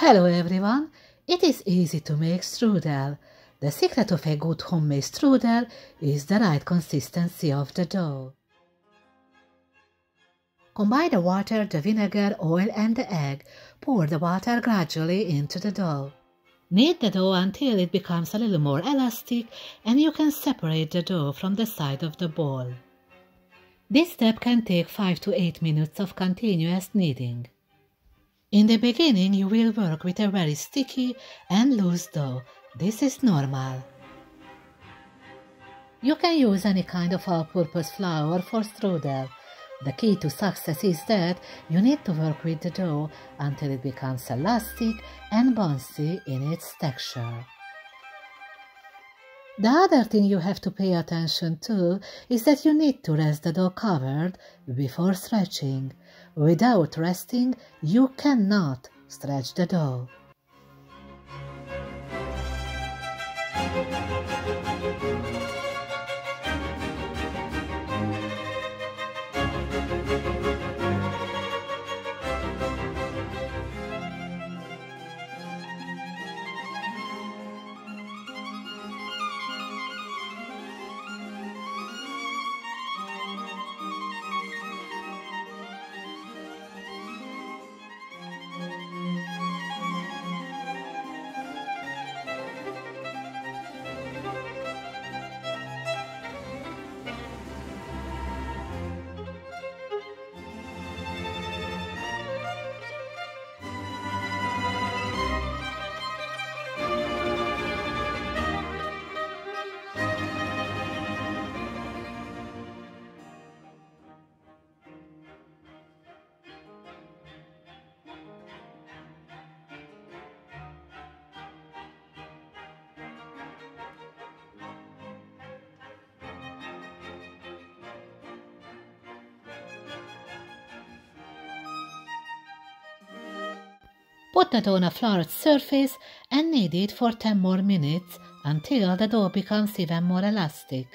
Hello everyone! It is easy to make strudel. The secret of a good homemade strudel is the right consistency of the dough. Combine the water, the vinegar, oil and the egg. Pour the water gradually into the dough. Knead the dough until it becomes a little more elastic and you can separate the dough from the side of the bowl. This step can take 5 to 8 minutes of continuous kneading. In the beginning, you will work with a very sticky and loose dough. This is normal. You can use any kind of all-purpose flour for strudel. The key to success is that you need to work with the dough until it becomes elastic and bouncy in its texture. The other thing you have to pay attention to is that you need to rest the dough covered before stretching. Without resting, you cannot stretch the dough. Put the dough on a floured surface and knead it for 10 more minutes until the dough becomes even more elastic.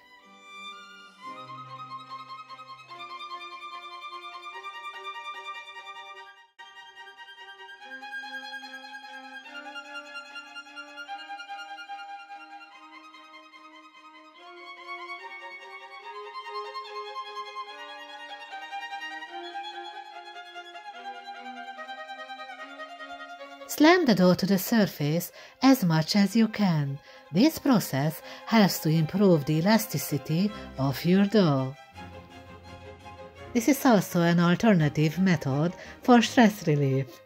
Slam the dough to the surface as much as you can. This process helps to improve the elasticity of your dough. This is also an alternative method for stress relief.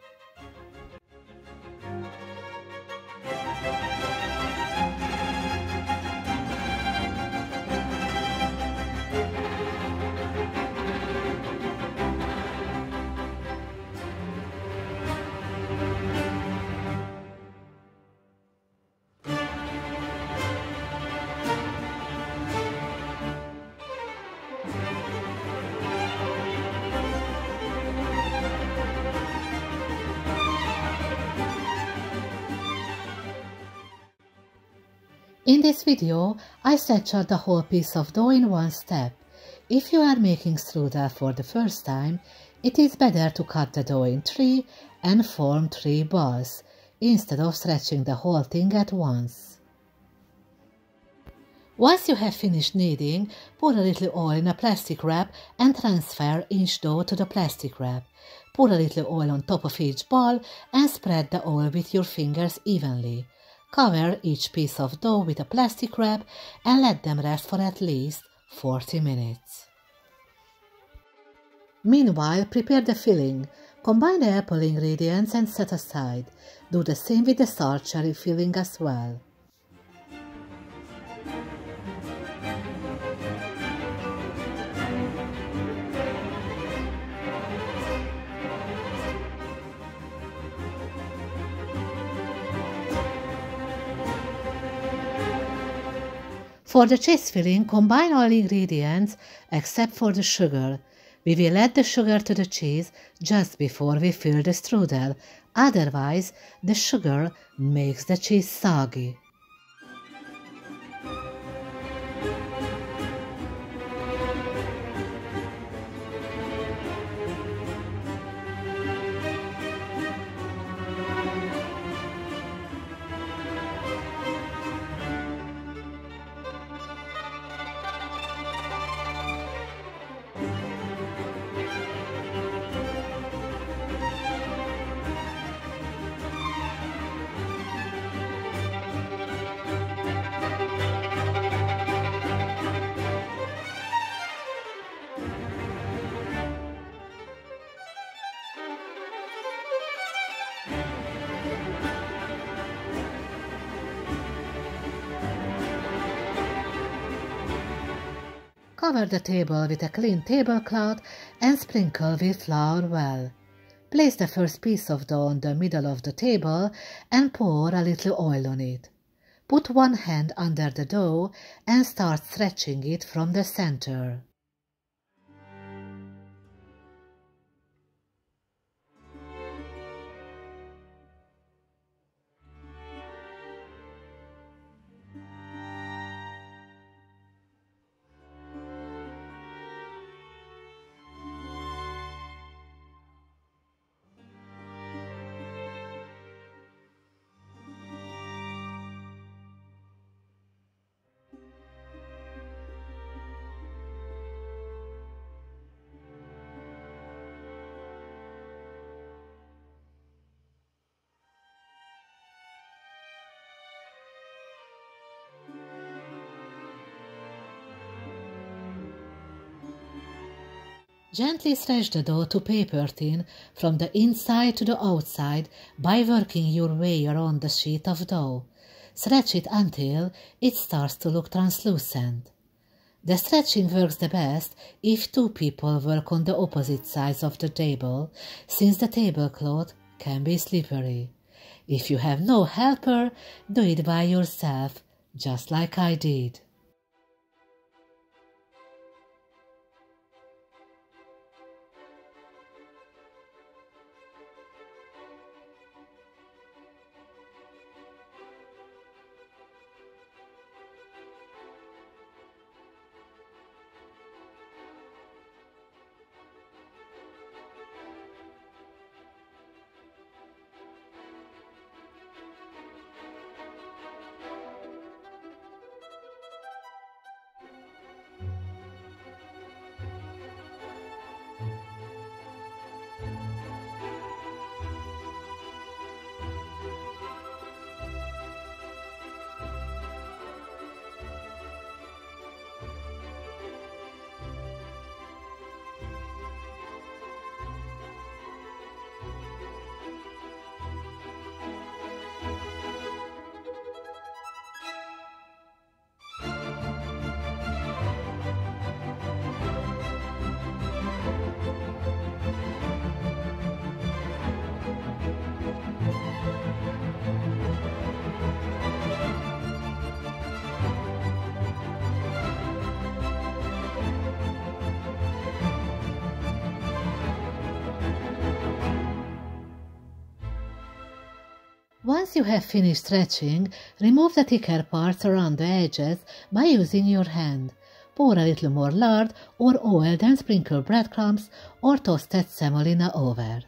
In this video, I stretched out the whole piece of dough in one step. If you are making strudel for the first time, it is better to cut the dough in 3 and form 3 balls, instead of stretching the whole thing at once. Once you have finished kneading, pour a little oil in a plastic wrap and transfer each dough to the plastic wrap. Pour a little oil on top of each ball and spread the oil with your fingers evenly. Cover each piece of dough with a plastic wrap and let them rest for at least 40 minutes. Meanwhile, prepare the filling. Combine the apple ingredients and set aside. Do the same with the sour cherry filling as well. For the cheese filling, combine all ingredients except for the sugar. We will add the sugar to the cheese just before we fill the strudel, otherwise the sugar makes the cheese soggy. Cover the table with a clean tablecloth and sprinkle with flour well. Place the first piece of dough on the middle of the table and pour a little oil on it. Put one hand under the dough and start stretching it from the center. Gently stretch the dough to paper thin from the inside to the outside by working your way around the sheet of dough. Stretch it until it starts to look translucent. The stretching works the best if two people work on the opposite sides of the table, since the tablecloth can be slippery. If you have no helper, do it by yourself, just like I did. Once you have finished stretching, remove the thicker parts around the edges by using your hand. Pour a little more lard or oil, then sprinkle breadcrumbs or toasted semolina over.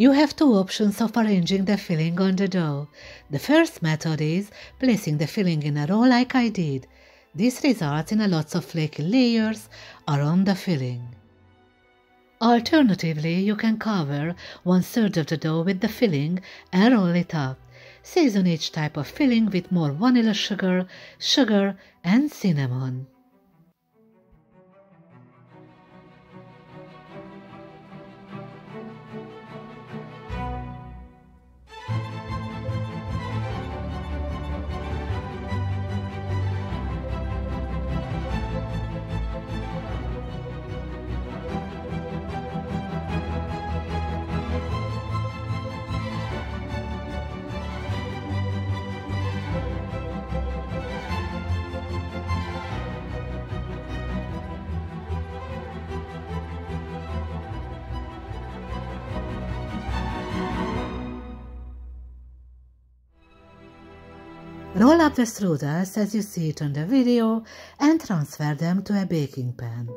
You have two options of arranging the filling on the dough. The first method is placing the filling in a row like I did. This results in a lots of flaky layers around the filling. Alternatively, you can cover 1/3 of the dough with the filling and roll it up. Season each type of filling with more vanilla sugar, and cinnamon. Roll up the strudels as you see it on the video and transfer them to a baking pan.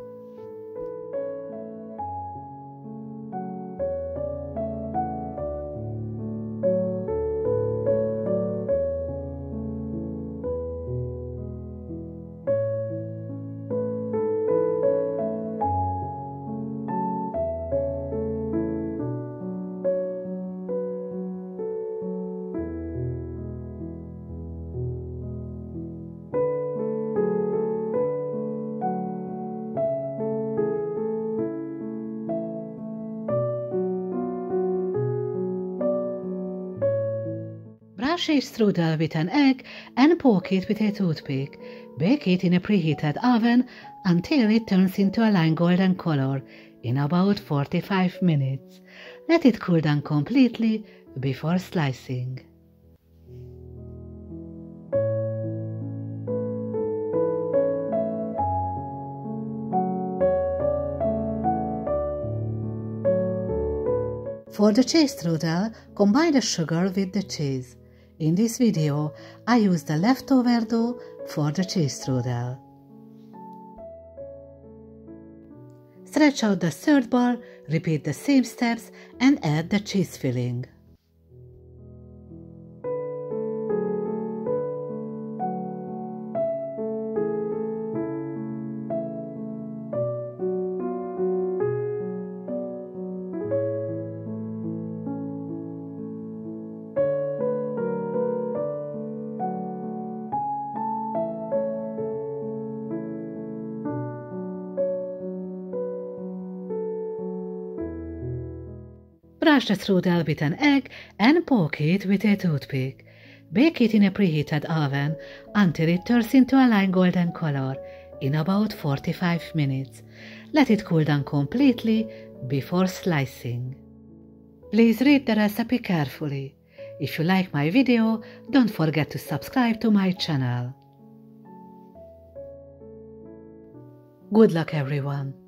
Brush a strudel with an egg and poke it with a toothpick. Bake it in a preheated oven until it turns into a light golden color in about 45 minutes. Let it cool down completely before slicing. For the cheese strudel, combine the sugar with the cheese. In this video, I use the leftover dough for the cheese strudel. Stretch out the third ball, repeat the same steps, and add the cheese filling. Brush the strudel with an egg and poke it with a toothpick. Bake it in a preheated oven until it turns into a light golden color in about 45 minutes. Let it cool down completely before slicing. Please read the recipe carefully. If you like my video, don't forget to subscribe to my channel. Good luck, everyone!